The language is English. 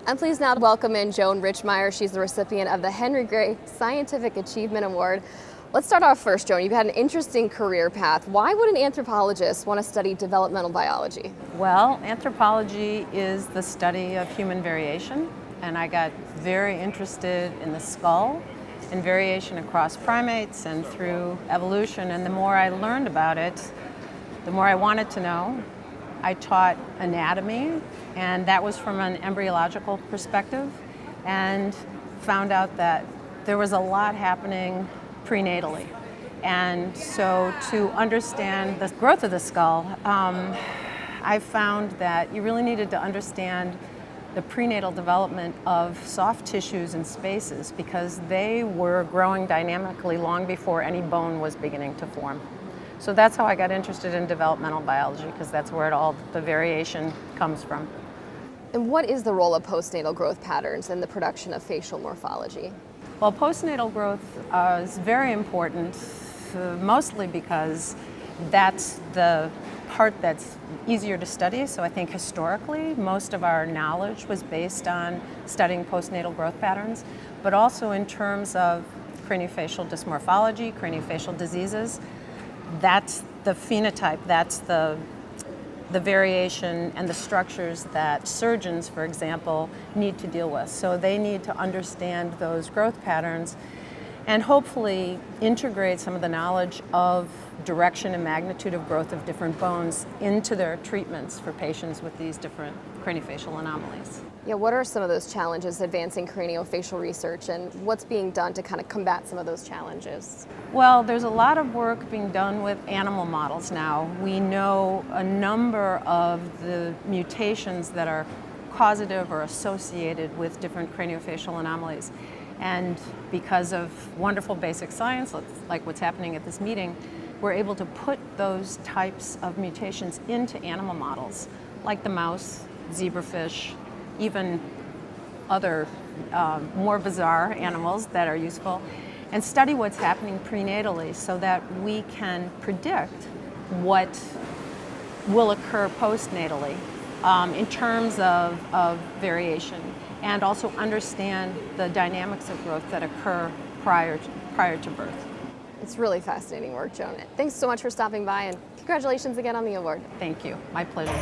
I'm pleased now to welcome in Joan Richtsmeier. She's the recipient of the Henry Gray Scientific Achievement Award. Let's start off first, Joan. You've had an interesting career path. Why would an anthropologist want to study developmental biology? Well, anthropology is the study of human variation, and I got very interested in the skull and variation across primates and through evolution. And the more I learned about it, the more I wanted to know. I taught anatomy, and that was from an embryological perspective, and found out that there was a lot happening prenatally. And so to understand the growth of the skull, I found that you really needed to understand the prenatal development of soft tissues and spaces, because they were growing dynamically long before any bone was beginning to form. So that's how I got interested in developmental biology, because that's where all the variation comes from. And what is the role of postnatal growth patterns in the production of facial morphology? Well, postnatal growth is very important, mostly because that's the part that's easier to study. So I think historically, most of our knowledge was based on studying postnatal growth patterns, but also in terms of craniofacial dysmorphology, craniofacial diseases. That's the phenotype, that's the variation and the structures that surgeons, for example, need to deal with. So they need to understand those growth patterns and hopefully integrate some of the knowledge of direction and magnitude of growth of different bones into their treatments for patients with these different craniofacial anomalies. Yeah, what are some of those challenges advancing craniofacial research, and what's being done to kind of combat some of those challenges? Well, there's a lot of work being done with animal models now. We know a number of the mutations that are causative or associated with different craniofacial anomalies. And because of wonderful basic science, like what's happening at this meeting, we're able to put those types of mutations into animal models, like the mouse, zebrafish, even other more bizarre animals that are useful, and study what's happening prenatally so that we can predict what will occur postnatally in terms of variation, and also understand the dynamics of growth that occur prior to birth. It's really fascinating work, Joan. Thanks so much for stopping by, and congratulations again on the award. Thank you. My pleasure.